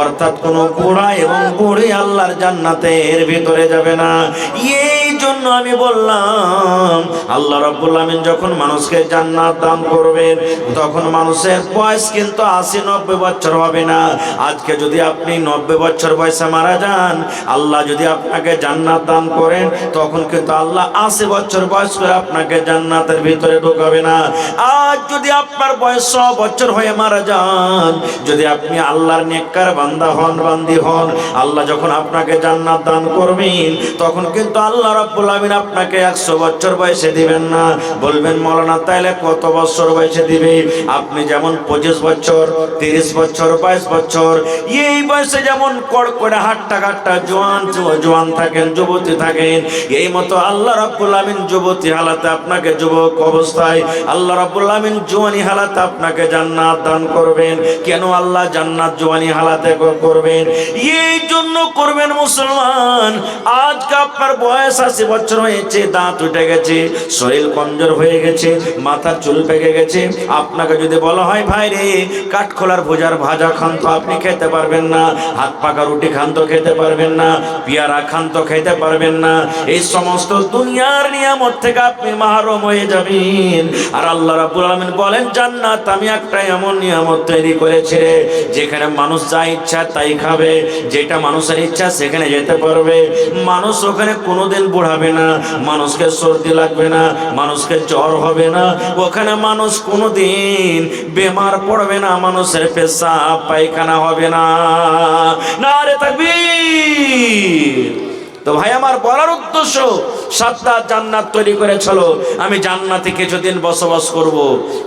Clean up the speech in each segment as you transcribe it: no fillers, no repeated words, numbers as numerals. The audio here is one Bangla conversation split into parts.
অর্থাৎ কোনো বুড়া এবং বুড়ি আল্লাহর জান্নাতের ভিতরে যাবে না। এই জন্য আমি বললাম আল্লাহ রাব্বুল আমিন যখন মানুষকে জান্নাত দান করবেন তখন মানুষের বয়স কিন্তু 80-90 বছর হবে না। আজকে যদি আপনি 90 বছর বয়সে মারা যান, আল্লাহ যদি আপনাকে জান্নাত দান করেন তখন কিন্তু আল্লাহ 80 বছর বয়স করে আপনাকে জান্নাতের ভিতরে ঢোকাবে না। আজ যদি আপনার বয়স 100 বছর হয়ে মারা যান, যদি আপনি আল্লাহর নেককার বান্দা হন, বান্দি হন, আল্লাহ যখন আপনাকে জান্নাত দান করবেন তখন কিন্তু আল্লাহ রাব্বুল আমিন আপনাকে 100 বছর বয়সে দিবেন না। বলবেন মাওলানা তাইলে কত বছর বয়সে দিবে? আপনি যেমন 25 বছর, 30 বছর, 22 বছর এই বয়সে যেমন কড়কড়ে হাট্টা কাট্টা জোয়ান থাকেন, যুবতী থাকেন, এই মতো আল্লাহ রাব্বুল আমিন যুবতী হালাতে আপনাকে, যুবক অবস্থায় আল্লাহ রাব্বুল আমিন জওয়ানি হালাতে আপনাকে জান্নাত দান করবেন। কেন আল্লাহ জান্নাত জওয়ানি হালাতে করবেন? এই জন্য করবেন মুসলমান, আজকে আপনার বয়স 80 বছর হয়েছে, দাঁত উঠে গেছে, শরীর কমজোর হয়ে গেছে, মাথার চুল পেকে গেছে, আপনাকে যদি বলা হয় ভাই রে কাঠখোলার ভুজার ভাজা খান তো আপনি খেতে পারবেন না, হাত পাকা রুটি খান তো খেতে পারবেন না, পেয়ারা খান তো খেতে পারবেন না, এই সমস্ত দুনিয়ার নিয়ামত থেকে আপনি মাহরুম হয়ে যাবেন। আর আল্লাহ রাব্বুল আমিন বলেন জান্নাত আমি একটা এমন নিয়ামত তৈরি করেছি রে যেখানে মানুষ যা ইচ্ছা তাই খাবে, যেটা মানুষের ইচ্ছা সেখানে যেতে পারবে, মানুষ ওখানে কোনোদিন বুড়াবে না, মানুষকে সর্দি লাগবে না, মানুষকে জ্বর হবে না, ওখানে মানুষ কোনোদিন বেমার পড়বে না, মানুষের পেশাব পায়খানা হবে না। নারে তাকবীর। তো ভাই আমার বলার উদ্দেশ্য, সাদ্দাত জান্নাত তৈরি করেছিল, আমি জান্নাতে কিছুদিন বসবাস করব।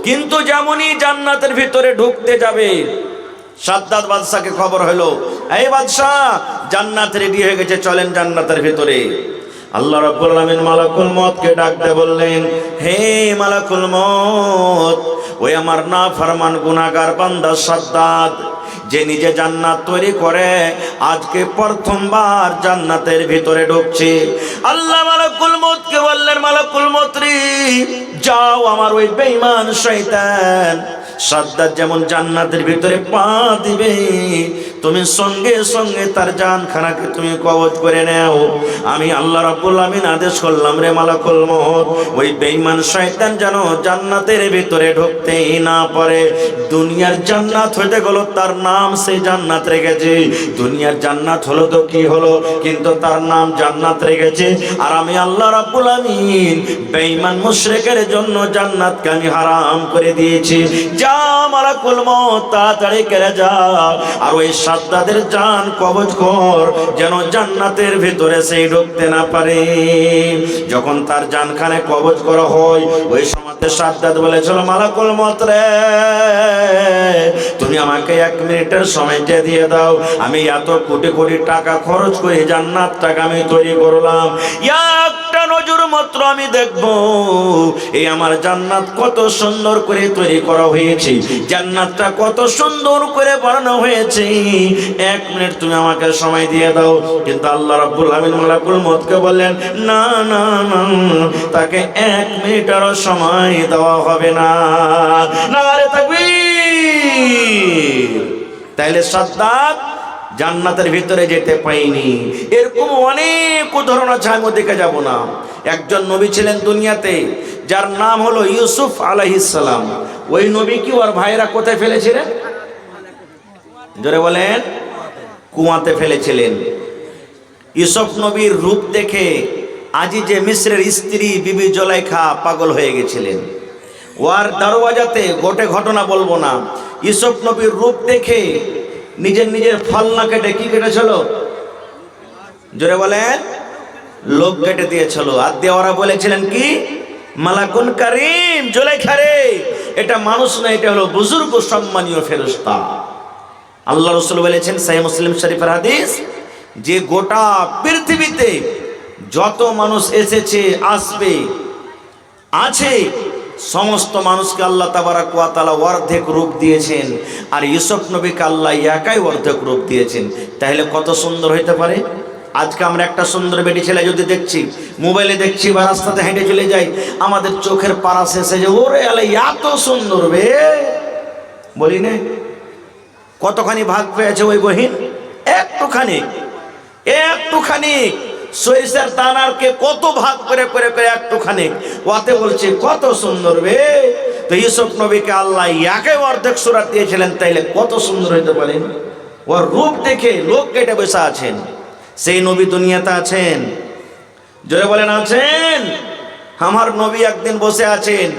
কিন্তু যেমনই জান্নাতের ভিতরে ঢুকতে যাবে, সাদ্দাত বাদশাকে খবর হলো এই বাদশা জান্নাত রেডি হয়ে গেছে, চলেন জান্নাতের ভিতরে। আল্লাহ রাব্বুল আমিন মালাকুল মউতকে ডাকতে বললেন, হে মালাকুল মউত, ওই আমার নাফরমান গুনাহগার বান্দা সাদ্দাত যে নিজে জান্নাত তৈরি করে আজকে প্রথমবার জান্নাতের ভিতরে ঢুকছে। আল্লাহ মালাকুল মউতকে বললেন, মালাকুল মউত রে যাও, আমার ওই বেঈমান শয়তান সাদ্দাত যেমন জান্নাতের ভিতরে পা দিবে তুমি সঙ্গে সঙ্গে তার জানখানাকে তুমি কবজ করে নাও। আমি আল্লাহ রাব্বুল আমিন আদেশ করলাম রে মালাকুল মউত, ওই বেঈমান শয়তান যেন জান্নাতের ভিতরে ঢুকতেই না পারে। দুনিয়ার জান্নাত হইতে গেল তার নাম সেই জান্নাত রেখেছে, দুনিয়ার জান্নাত হলো তো কি হলো, কিন্তু তার নাম জান্নাত রেখেছে। আর আমি আল্লাহ রাব্বুল আমিন বেঈমান মুশরিকের জন্য জান্নাতকে আমি হারাম করে দিয়েছি। যা মালাকুল মউত তাড়াতাড়ি করে যা, আর ওই সাদ্দাতের জান কবজ কর যেন জান্নাতের ভিতরে সেই ঢুকতে না পারে। যখন তার জানখানে কবজ করা হয় ওই সময়তে সাদ্দাত বলেছিল, মালাকুল মউত রে তুমি আমাকে 1 মিনিটের সময়টা দিয়ে দাও, আমি এত কোটি কোটি টাকা খরচ করে জান্নাতটাকে আমি তৈরি করলাম, একটা নজর মাত্র আমি দেখব এই আমার জান্নাত কত সুন্দর করে তৈরি করা হয়েছে, জান্নাতটা কত সুন্দর করে বানানো হয়েছে, 1 মিনিট তুমি আমাকে সময় দিয়ে দাও। কিন্তু আল্লাহ রাব্বুল আমিন মালাকুল মউতকে বললেন, না না না, তাকে 1 মিনিটেরও সময় দেওয়া হবে না। নারে তাকবীর। তাইলে সাদ্দাত জান্নাতের ভিতরে যেতে পাইনি। এরকম অনেক উদাহরণ আছে, আমি দেখে যাব না। একজন নবী ছিলেন দুনিয়াতে যার নাম হলো ইউসুফ আলাইহিস সালাম। ওই নবী কি ওর ভাইরা কোথায় ফেলেছিলেন? জোরে বলেন। কুয়াতে ফেলেছিলেন। ইউসুফ নবীর রূপ দেখে আজিজে মিসরের স্ত্রী বিবি জুলাইখা পাগল হয়ে গেছিলেন। ওয়ার দরওয়াজাতে গোটে ঘটনা বলবো না, ইউসুফ নবীর রূপ দেখে নিজের ফালনা কেটে কি কেটেছিল? জোরে বলেন। লোক কেটে দিয়েছিল। আর দিয়ে ওরা বলেছিলেন কি, মালাকুল কারীম, জুলাইখা রে এটা মানুষ না, এটা হলো বুজুর্গ সম্মানীয় ফেরেশতা। আল্লাহ রাসূল বলেছেন সহিহ মুসলিম শরীফের হাদিস, যে গোটা পৃথিবীতে যত মানুষ এসেছে আসবে আছে সমস্ত মানুষকে আল্লাহ তাবারাক ওয়া তাআলা অর্ধেক রূপ দিয়েছেন, আর ইউসুফ নবীকে আল্লাহ একাই অর্ধেক রূপ দিয়েছেন। তাহলে কত সুন্দর হইতে পারে। আজকে আমরা একটা সুন্দর বেটি ছেলে যদি দেখছি, মোবাইলে দেখছি বা রাস্তাতে হেঁটে চলে যাই, আমাদের চোখের পাড়া শেষে যে ওরে আলে এত সুন্দর বে, বলি না? কতখানি ভাগ পেয়েছে ওই বহিন? একটুখানি, একটুখানি। সরিষার দানারকে কত ভাগ করে করে করে একটুখানি, ওতে বলছে কত সুন্দর বে। তো ইউসুফ নবীকে আল্লাহ একে অর্ধেক সূরাত দিয়েছিলেন, তাইলে কত সুন্দর হইতে পারেন। ওর রূপ দেখে লোক কেটে বসে আছেন। সেই নবী দুনিয়াতে আছেন, জোরে বলেন আছেন। আমার নবী একদিন বসে আছেন,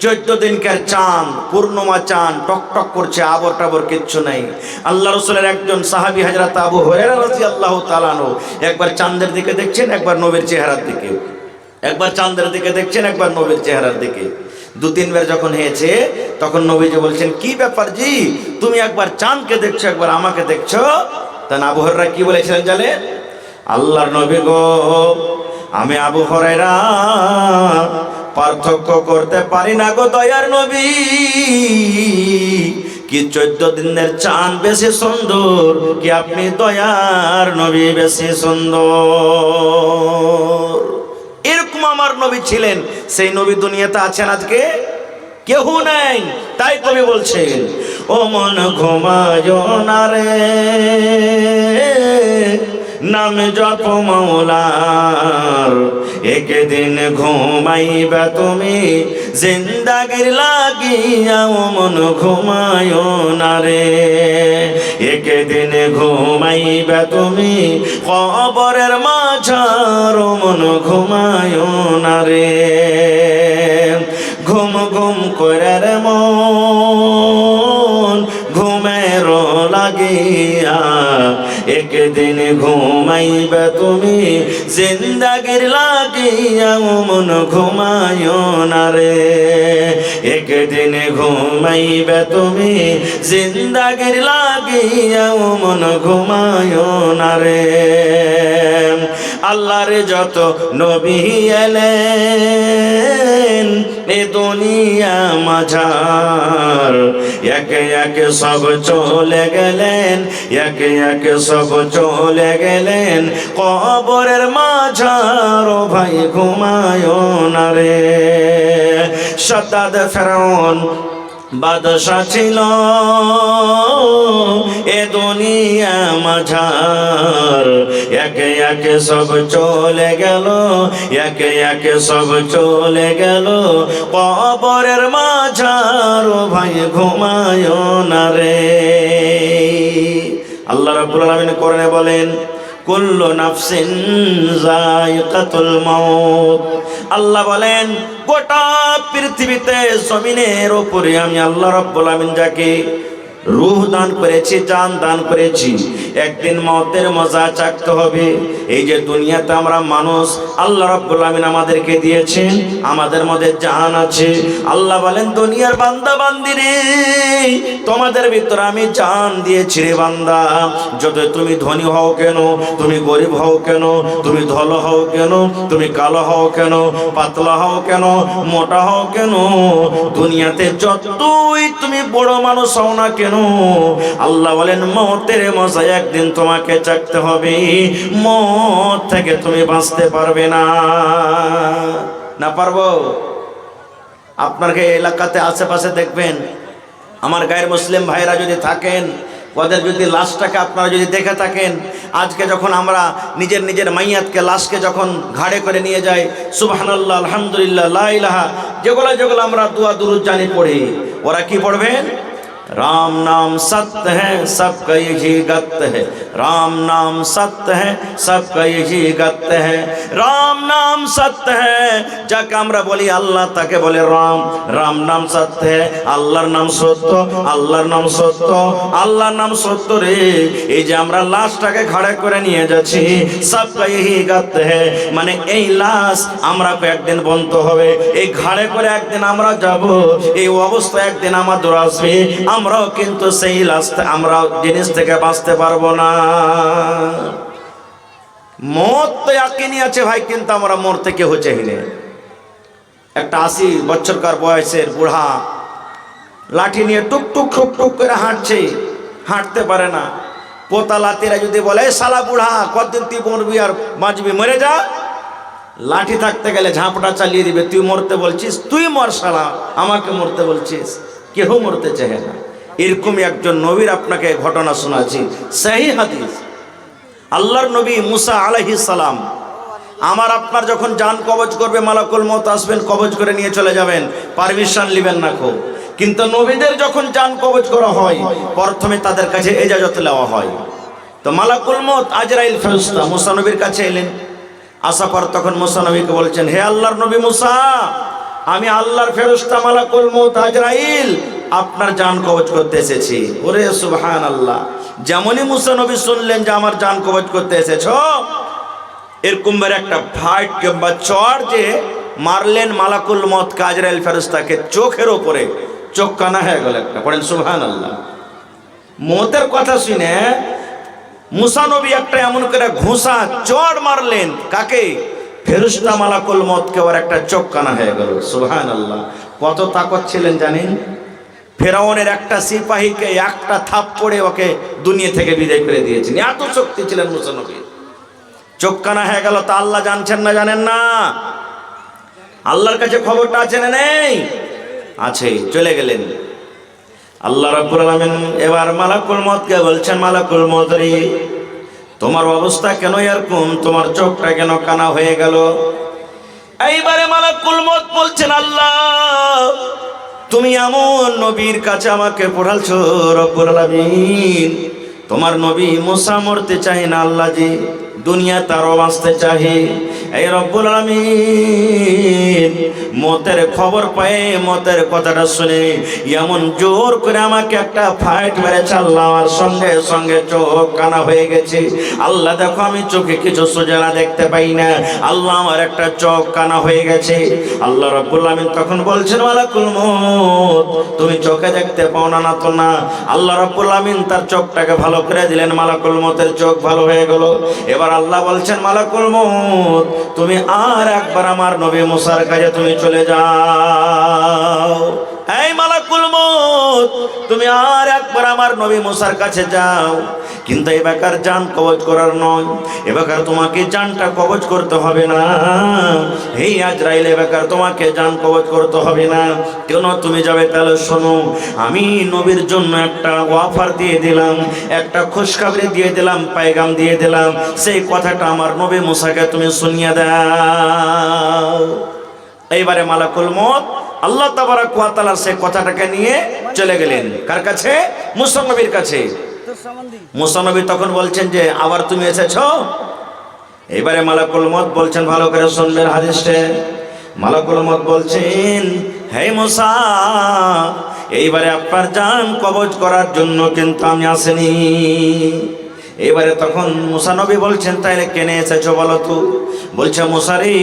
14 দিনকার চাঁদ, পূর্ণিমা চাঁদ টকটক করছে, আবর টাবর কিচ্ছু নাই। আল্লাহ রসুলের একজন সাহাবী হযরত আবু হুরায়রা রাদিয়াল্লাহু তাআলা আনহু একবার চাঁদের দিকে দেখছেন, একবার নবীর চেহারার দিকে, একবার চাঁদের দিকে দেখছেন, একবার নবীর চেহারার দিকে। 2-3 বার যখন হয়েছে তখন নবীজি বলছেন, কি ব্যাপার জি, তুমি একবার চাঁদকে দেখছো, একবার আমাকে দেখছো? তখন আবু হুরায়রা কি বলেছিলেন জানেন? আল্লাহর নবী গো, আমি আবু হুরায়রা পার্থক্য করতে পারি না গো দয়ার নবী, কি 14 দিনের চাঁদ বেশি সুন্দর, কি আপনি দয়ার নবী বেশি সুন্দর। এরকম আমার নবী ছিলেন। সেই নবী দুনিয়াতে আছেন আজকে? কেউ নাই। তাই কবি বলছেন, ও মন ঘুমায় না রে, নাম জপ মৌলার, একদিন ঘুমাইবা তুমি জিন্দাগির লাগিয়া। ও মন ঘুমায় না রে, একদিন ঘুমাইবা তুমি কবরের মাঝার। ও মন ঘুমায় না রে, ঘুম ঘুম করে রে মন ঘুমের লাগিয়া, একদিন ঘুমাইবে তুমি জিন্দাগির লাগিয়া। ও মন ঘুমায় না রে, একদিন ঘুমাইবে তুমি জিন্দাগির লাগিয়া। ও মন ঘুমায় না রে। আল্লাহর যত নবী এলেন এ দুনিয়া মাঝার, একে একে সব চলে গেলেন, একে একে সব চলে গেলেন কবরের মাঝার। ও ভাই ঘুমায় না রে। সাদ্দাদ ফেরাউন বাদশা ছিল এ দুনিয়া মাঝার, একে একে সব চলে গেল, একে একে সব চলে গেল কবরের মাঝার। ও ভাই ঘুমায় না রে। আল্লাহ রাব্বুল আলামিন কোরআনে বলেন, কুল্লু নাফসিন যায়িকাতুল মাউত। আল্লাহ বলেন, গোটা পৃথিবীতে জমিনের উপরে আমি আল্লাহ রাব্বুল আলামিন যাকে রূহ দান করেছি, জান দান করেছি, একদিন মওতের মজা চাকতে হবে। এই যে দুনিয়াতে আমরা মানুষ, আল্লাহ রাব্বুল আলামিন আমাদেরকে দিয়েছেন, আমাদের মধ্যে জান আছে। আল্লাহ বলেন, দুনিয়ার বান্দা বান্দিরে, তোমাদের ভিতরে আমি জান দিয়েছি রে বান্দা। যত তুমি ধনী হও কেন, তুমি গরিব হও কেন, তুমি ধল হও কেন, তুমি কালো হও কেন, পাতলা হও কেন, মোটা হও কেন, দুনিয়াতে যতই তুমি বড় মানুষ হও না কেন, আল্লাহ বলেন মওতের মজা একদিন তোমাকে চাকতে হবে। মওত থেকে তুমি বাঁচতে পারবে না। না পারবো? আপনার এলাকাতে আশেপাশে দেখবেন, আমার গায়ের মুসলিম ভাইরা যদি থাকেন, ওদের যদি লাশটাকে আপনারা যদি দেখে থাকেন, আজকে যখন আমরা নিজের নিজের মাইয়াতকে, লাশকে যখন ঘাড়ে করে নিয়ে যাই, সুবহানাল্লাহ, আলহামদুলিল্লাহ, লা ইলাহা, যেগুলো যেগুলো আমরা দুয়া দুরূদ জানি পড়ি, ওরা কি পড়বেন? राम नाम सत्य है सबका यही गत्य है, राम नाम सत्य है सबका यही गत्य है, राम नाम सत्य है। যাকে আমরা বলি আল্লাহ, তাকে বলে রাম। রাম নাম সত্য है, আল্লাহর নাম সত্য, আল্লাহর নাম সত্য, আল্লাহর নাম সত্য রে। এই যে আমরা লাশটাকে ঘাড়ে করে নিয়ে যাচ্ছি, सबका यही गत्य है, মানে এই লাশ আমরা একদিন বন্ধ হবে, এই ঘাড়ে করে একদিন আমরা যাব, এই অবস্থা একদিন আমাদের আসবে। আমরাও কিন্তু সেই লাস্টে আমরা জিনিস থেকে বাঁচতে পারবো না। মত তো ইয়াকিনি আছে ভাই, কিন্তু আমরা মরতে কেউ চাইনি। একটা 80 বছরকার বয়সের বুড়া লাঠি নিয়ে টুক টুক টুক টুক করে হাঁটছে, হাঁটতে পারে না। পোতা লাতিরা যদি বলে, শালা বুড়া কতদিন তুই মরবি আর বাঁচবি, মরে যা, লাঠি থাকতে গেলে ঝাঁপটা চালিয়ে দিবে। তুই মরতে বলছিস, তুই মর শালা, আমাকে মরতে বলছিস। কেউ মরতে চায় না। এরকমই একজন নবীর আপনাকে ঘটনা শোনাচ্ছি, সহিহ হাদিস। আল্লাহর নবী মুসা আলাইহিস সালাম, আমার আপনার যখন জান কবজ করবে মালাকুল মউত আসবেন, কবজ করে নিয়ে চলে যাবেন, পারমিশন নেবেন না খুব। কিন্তু নবীদের যখন জান কবজ করা হয় প্রথমে তাদের কাছে ইজাজত নেওয়া হয়। তো মালাকুল মউত আজরাইল ফেরেশতা মুসা নবীর কাছে এলেন। আসার পর তখন মুসা নবীকে বলছেন, হে আল্লাহর নবী মুসা, আমি আল্লাহর ফেরেশতা মালাকুল মউত আজরাইল আপনার জান কবজ করতে এসেছি। ওরে সুবহানাল্লাহ! যেমনই মুসা নবী শুনলেন যে আমার জান কবজ করতে এসেছো, এরকম একটা ফাইট কিংবা চড় যে মারলেন মালাকুল মউত আজরাইল ফেরেশতাকে, চোখের ওপরে চোখ কানা হয়ে গেল একটা। পড়েন সুবহানাল্লাহ। মউতের কথা শুনে মুসা নবী একটা এমন করে ঘুষা চড় মারলেন, কাকে? ফেরেশতা মালাকুল মউতকে, ওর একটা চোখ কানা হয়ে গেল। সুবহানাল্লাহ! কত তাকত ছিলেন জানেন? ফেরাউনের একটা সিপাহীকে একটা থাপ্পড়ে ওকে দুনিয়া থেকে বিদায় করে দিয়েছেন, এত শক্তি ছিলেন মুসা নবীর। চোখ কানা হয়ে গেল। তা আল্লাহ জানছেন না জানেন না? আল্লাহর কাছে খবরটা আছে না নেই? আছে। চলে গেলেন আল্লাহ রাব্বুল আলামিন। এবার মালাকুল মউতকে বলছেন, মালাকুল মউত রে, তোমার অবস্থা কেন এরকম? তোমার চোখটা কেন কানা হয়ে গেল? এইবারে মালাকুল মউত বলছেন, আল্লাহ তুমি এমন নবীর কাছে আমাকে পড়ালছো রব্বুল আলামিন, তোমার নবী মুসা মরতে চাই না আল্লাহ জি, দুনিয়া তারও বাঁচতে চাহে। এই রব্বুল আলামিন মতের খবর পায়ে, মতের কথাটা শুনে এমন জোর করে আমাকে একটা ফাইট মেরে চাল্লাম, আর সঙ্গে সঙ্গে চোখ কানা হয়ে গেছে। আল্লাহ দেখো আমি চোখে কিছু সোজা দেখতে পাই না, আল্লাহ আমার একটা চোখ কানা হয়ে গেছে। আল্লাহ রব্বুল আলামিন তখন বলছেন, মালাকুল মউত তুমি চোখে দেখতে পাও না? না তো না। আল্লাহ রব্বুল আলামিন তার চোখটাকে ভালো করে দিলেন, মালাকুল মউতের চোখ ভালো হয়ে গেল। এবার আল্লাহ বলছেন, মালাকুল মউত তুমি আর একবার আমার নবী মুসার কাছে তুমি চলে যাও। এই মালাকুল মউত তুমি আর একবার আমার নবী মুসার কাছে যাও। কিন্তু এই বেকার জান কবজ করার নয়, এ বেকার তোমাকে জানটা কবজ করতে হবে না। এই আজরাইল, এ বেকার তোমাকে জান কবজ করতে হবে না। কেন তুমি যাবে? তাহলে শোনো, আমি নবীর জন্য একটা অফার দিয়ে দিলাম, একটা খুশখবরি দিয়ে দিলাম, পায়গাম দিয়ে দিলাম। সেই কথাটা আমার নবী মুসাকে তুমি শুনিয়ে দাও। এইবারে মালাকুল মউত আল্লাহ তাবারাক ওয়া তাআলা সেই কথাটাকে নিয়ে চলে গেলেন কার কাছে? মুসা নবীর কাছে। মুসা নবী তখন বলছেন যে আবার তুমি এসেছো? এবারে মালাকুল মউত বলছেন, ভালো করে শুনবেন হাদিসটা। মালাকুল মউত বলছেন, হে মুসা, এইবারে আপনার জান কবজ করার জন্য কিন্তু আমি আসিনি। এবারে তখন মুসা নবী বলছেন, তাইলে কেনে এসেছো বলো তো? বলছে, মুসা রে,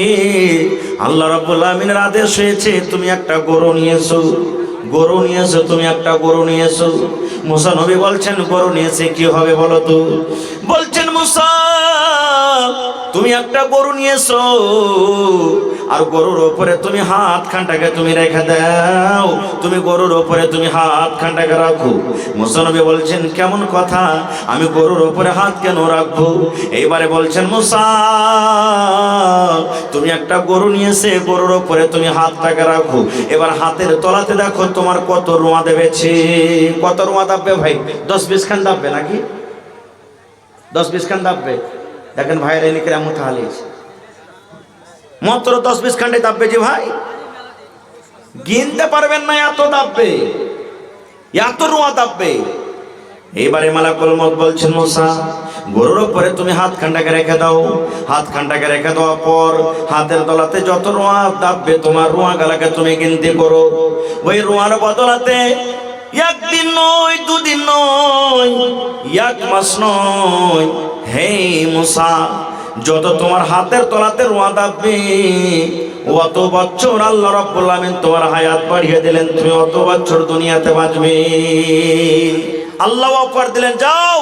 আল্লাহ রাব্বুল আলামিনের আদেশ হয়েছে তুমি একটা গরু নিয়ে এসো, গরু নিয়ে এসো, তুমি একটা গরু নিয়ে এসো। মুসা নবী বলছেন, গরু নিয়ে এসে কি হবে বলো তো? বলছেন, মুসা তুমি একটা গরু নিয়ে এসো, আর গরুর ওপরে তুমি হাত খানটাকে তুমি রেখে দাও, তুমি গরুর ওপরে তুমি হাত খানটাকে রাখো। মুসা নবী বলছেন, কেমন কথা, আমি গরুর ওপরে হাত কেন রাখবো? এইবারে বলছেন, মুসা তুমি একটা গরু নিয়ে এসে গরুর ওপরে তুমি হাতটাকে রাখো। এবার হাতের তলাতে দেখো তোমার কত রোঁয়া দেবেছে। কত রোঁয়া দাববে ভাই? 10-20 খান দাববে নাকি? 10-20 খান দাববে। দেখেন ভাইরা এনে কেমন হালিস, মাত্র 10-20 খান্ডে দাববে যে ভাই, গিনতে পারবেন না, এত দাববে, এত রোঁয়া দাববে। এইবারে মালাকুল মউত বলছেন, মুসা গরুর উপরে তুমি হাত খানটাকে রেখে দাও। হাত খানটাকে রেখে দেওয়ার পর হাতের তলাতে যত রোঁয়া দাববে তোমার রোঁয়া গালাকে তুমি গিনতি করো। ওই রোঁয়ার বদলাতে একদিন নয়, দুদিন নয়, এক মাস নয়, হে মুসা যত তোমার হাতের তলাতে রোঁয়া দাববে অত বছর আল্লাহ রাব্বুল আলামিন তোমার হায়াত বাড়িয়ে দিলেন, তুমি অত বছর দুনিয়াতে বাঁচবে। আল্লাহ অফার দিলেন, যাও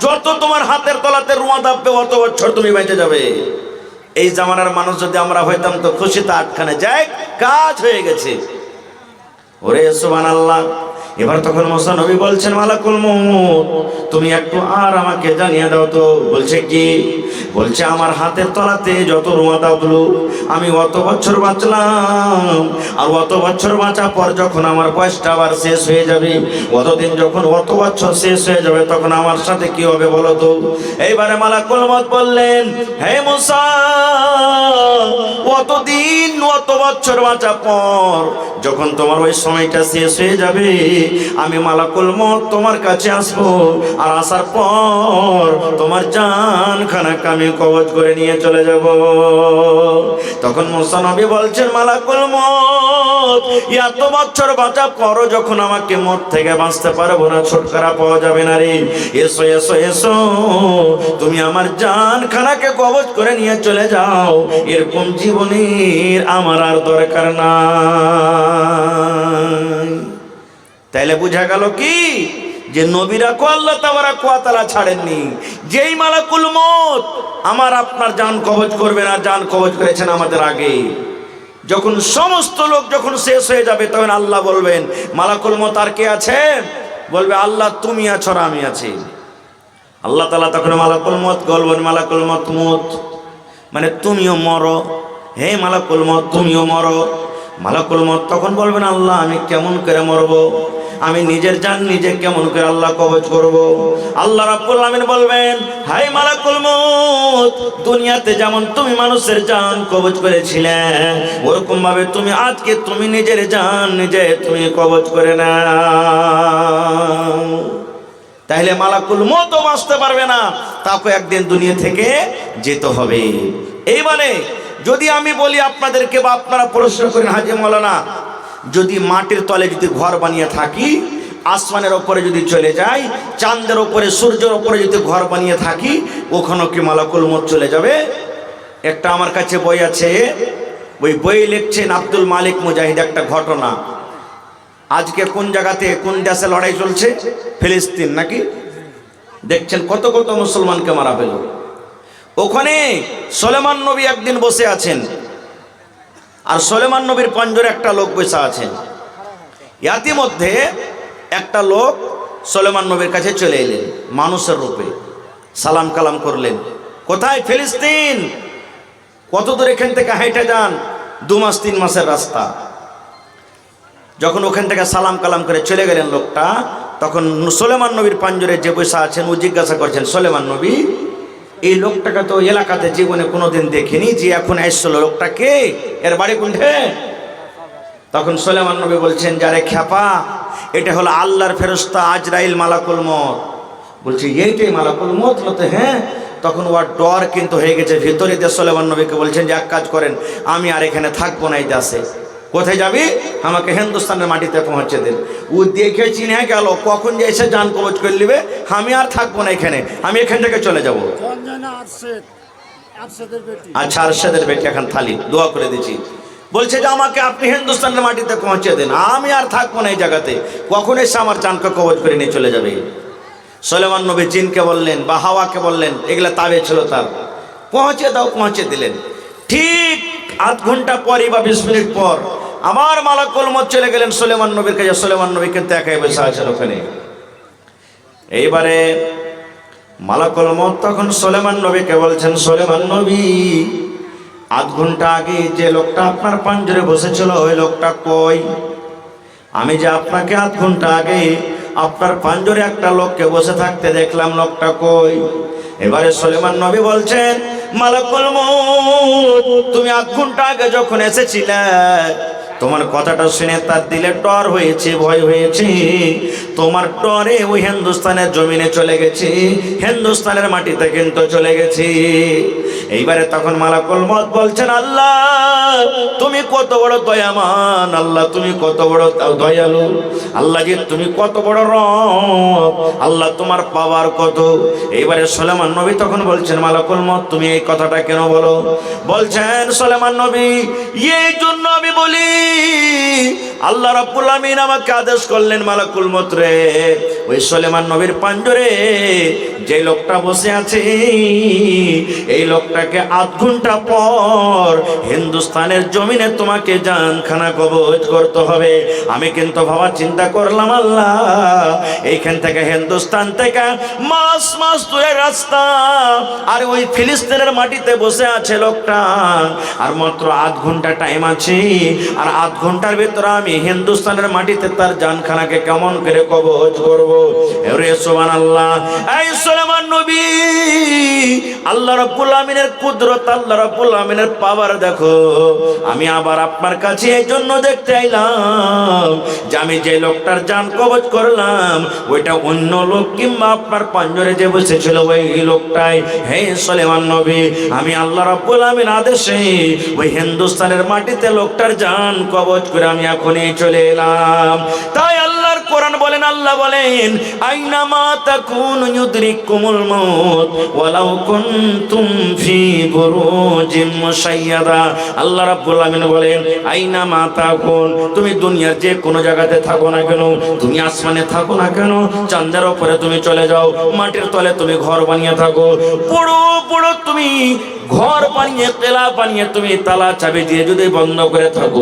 যত তোমার হাতের তলাতে রোঁয়া দাববে অত বছর তুমি বেঁচে যাবে। এই জামানার মানুষ যদি আমরা হইতাম তো খুশিতে আটখানে যায়, কাজ হয়ে গেছে। ওরে সুবহানাল্লাহ। এবার তখন মুসা নবী বলছেন, মালাকুল মউত তুমি একটু আর আমাকে জানিয়ে দাও তো। বলছে কি? বলছে আমার হাতের তলাতে যত রোঁয়াদাগুলো, আমি অত বছর বাঁচলাম, আর অত বছর বাঁচার পর যখন আমার বয়সটা আবার শেষ হয়ে যাবে, অতদিন যখন অত বছর শেষ হয়ে যাবে, তখন আমার সাথে কি হবে বলো তো? এইবারে মালাকুল মউত বললেন, হে মুসা, অতদিন অত বছর বাঁচার পর যখন তোমার ওই সময়টা শেষ হয়ে যাবে, আমি মালাকুল মউত তোমার কাছে আসবো, আর আসার পর তোমার জানখানাকে আমি কবজ করে নিয়ে চলে যাব। তখন মুসা নবী বলছেন, মালাকুল মউত এত বছর বাঁচার পরও যখন আমাকে মত থেকে বাঁচতে পারবো না, ছুটকারা পাওয়া যাবে না রে, এসো এসো এসো, তুমি আমার জানখানাকে কবজ করে নিয়ে চলে যাও, এরকম জীবনের আমার আর দরকার নাই। তাইলে বুঝা গেল কি, যে নবীরা কো আল্লাহ তাবারাক ওয়া তাআলা ছাড়েননি। যেই মালাকুল মউত আমার আপনার জান কবজ করবেন, আর জান কবজ করেছেন আমাদের আগে, যখন সমস্ত লোক যখন শেষ হয়ে যাবে, তখন আল্লাহ বলবেন, মালাকুল মউত আর কে আছে? বলবে, আল্লাহ তুমি আছো আর আমি আছি। আল্লাহ তাআলা তখন মালাকুল মউত বলবেন, মালাকুল মউত মউত মানে তুমিও মরো, হে মালাকুল মউত তুমিও মরো। মালাকুল মউত তখন বলবেন, আল্লাহ আমি কেমন করে মরবো, আমি নিজের জান নিজে কেমন করে আল্লাহ কবজ করব? আল্লাহ রাব্বুল আমিন বলবেন, হাই মালাকুল মউত, দুনিয়াতে যেমন তুমি মানুষের জান কবজ করেছিলে, ওরকম ভাবে তুমি আজকে তুমি নিজের জান নিজে তুমি কবজ করে নাও। তাহলে মালাকুল মউতও বাঁচতে পারবে না, তাকে একদিন দুনিয়া থেকে যেতে হবে। এইবারে যদি আমি বলি আপনাদেরকে, বা আপনারা প্রশ্ন করেন, হাজী মাওলানা, যদি মাটির তলে যদি ঘর বানিয়ে থাকি, আসমানের ওপরে যদি চলে যাই, চাঁদের ওপরে সূর্যের ওপরে যদি ঘর বানিয়ে থাকি, ওখানে কি মালাকুল মউত চলে যাবে? একটা আমার কাছে বই আছে, ওই বই লিখছেন আব্দুল মালিক মুজাহিদ, একটা ঘটনা। আজকে কোন জায়গাতে কোন দেশে লড়াই চলছে? ফিলিস্তিন নাকি? দেখছেন কত কত মুসলমানকে মারা পেল। ওখানে সুলেমান নবী একদিন বসে আছেন, আর সুলেমান নবীর পঞ্জরে একটা লোক বসে আছেন। ইতিমধ্যে একটা লোক সুলেমান নবীর কাছে চলে এলেন মানুষের রূপে, সালাম কালাম করলেন। কোথায়? ফিলিস্তিন। কত দূর এখান থেকে হেঁটে যান? 2 মাস 3 মাসের রাস্তা। যখন ওখান থেকে সালাম কালাম করে চলে গেলেন লোকটা, তখন সুলেমান নবীর পঞ্জরে যে বসে আছেন ও জিজ্ঞাসা করছেন, সুলেমান নবী, এই লোকটাকে তো এলাকাতে জীবনে কোনোদিন দেখিনি, যে এখন আসছিল লোকটা কে, এর বাড়ি কোনঠে? তখন সুলেমান নবী বলছেন, যারে খ্যাপা, এটা হলো আল্লাহর ফেরেশতা আজরাইল মালাকুল মউত। বলছে, এইটাই মালাকুল মউত হতে? হ্যাঁ। তখন ওর ডর কিন্তু হয়ে গেছে ভিতরে দিয়ে। সুলেমান নবীকে বলছেন যে, এক কাজ করেন, আমি আর এখানে থাকবো না এই দেশে। কোথায় যাবি? আমাকে হিন্দুস্তানের মাটিতে পৌঁছে দিন। ও দেখে চিনে গেল কখন যে এসে জান কবজ করে নেবে, আমি আর থাকবো না এখানে, আমি এখান থেকে চলে যাবো। আচ্ছা, আরশেদের বেটি এখন থালি দোয়া করে দিচ্ছি। বলছে যে আমাকে আপনি হিন্দুস্তানের মাটিতে পৌঁছে দেন, আমি আর থাকবো না এই জায়গাতে, কখন এসে আমার জানকে কবজ করে নিয়ে চলে যাবে। সুলেমান নবী জিনকে বললেন বা হাওয়াকে বললেন, এগুলা তাবে ছিল তার, পৌঁছে দাও, পৌঁছে দিলেন। ঠিক আধ ঘন্টা পরে বা 20 মিনিট পর আমার মালাকুল মউত চলে গেলেন সুলেমান নবীর কাছে। সুলেমান নবী কিন্তু একাই বসে আছেন ওখানে। এইবারে মালাকুল মউত তখন সুলেমান নবীকে বলছেন, সুলেমান নবী, আধ ঘন্টা আগে যে লোকটা আপনার পাঞ্জরে বসেছিল, ওই লোকটা কই? আমি যে আপনাকে আধ ঘন্টা আগে আপনার পাঞ্জরে একটা লোককে বসে থাকতে দেখলাম, লোকটা কই? এবারে সুলেমান নবী বলছেন, মালাকুল মউত, তুমি আধ ঘন্টা আগে যখন এসেছিলে, তোমার কথাটা শুনে তার দিলে ডর হয়েছে, ভয় হয়েছে। তোমার ডরে ওই হিন্দুস্তানের জমিনে চলে গেছি, হিন্দুস্তানের মাটিতে কিন্তু চলে গেছি। এইবারে তখন মালাকুল মউত বলছেন, আল্লাহ তুমি কত বড় দয়ামান, আল্লাহ তুমি কত বড় দয়ালু, আল্লাহ যে তুমি কত বড় রব, আল্লাহ তোমার পাওয়ার কত। এইবারে সুলেমান নবী তখন বলছেন, মালাকুল মউত তুমি এই কথাটা কেন বলো? বলছেন সুলেমান নবী, এই জন্য আমি বলি, আল্লাহ রাব্বুল আমিন আমাকে আদেশ করলেন, মালাকুল মউত রে, ওই সুলাইমান নবীর পাঞ্জরে যে লোকটা বসে আছে, এই লোকটাকে আধ ঘন্টা পর হিন্দুস্তানের জমিনে তোমাকে জানখানা কবজ করতে হবে। আমি কিন্তু ভাবা চিন্তা করলাম, আল্লাহ এইখান থেকে হিন্দুস্তান থেকে মাস মাস দূরের রাস্তা, আর ওই ফিলিস্তিনের মাটিতে বসে আছে লোকটা, আর মাত্র আধ ঘন্টা টাইম আছে, আর আধ ঘন্টার ভিতরে আমি হিন্দুস্তানের মাটিতে তার জানখানাকে কেমন করে কবজ করব। রে সুবহানাল্লাহ, এই সুলাইমান নবী, আল্লাহ রাব্বুল আমিনের কুদরত, আল্লাহ রাব্বুল আমিনের পাওয়ার দেখো। আমি আবার আপনার কাছে এই জন্য দেখতে আইলাম যে আমি যে লোকটার জান কবজ করলাম ওইটা অন্য লোক কিংবা আপনার পাঞ্জরে যে বসেছিল ওই লোকটাই। হে সুলাইমান নবী, আমি আল্লাহ রাব্বুল আমিন আদেশে ওই হিন্দুস্তানের মাটিতে লোকটার জান কবজ করে আমি এখনই চলে এলাম। তাই আল্লাহর কোরআন বলেন, আল্লাহ বলেন, আইনামা তাকুনু ইউদরিকুমুল মাউত ওয়ালাউ কুনতুম ফি বুরুজিম মুশাইয়াদা। আল্লাহ রাব্বুল আমিন বলেন, আইনামা তাকুন, তুমি দুনিয়ার যে কোনো জায়গাতে থাকো না কেন, তুমি আসমানে থাকো না কেন, চাঁদের উপরে তুমি চলে যাও, মাটির তলে তুমি ঘর বানিয়ে থাকো, পুরো পুরো তুমি ঘর বানিয়ে, কেলা বানিয়ে তুমি তালা চাবি দিয়ে যদি বন্ধ করে থাকো,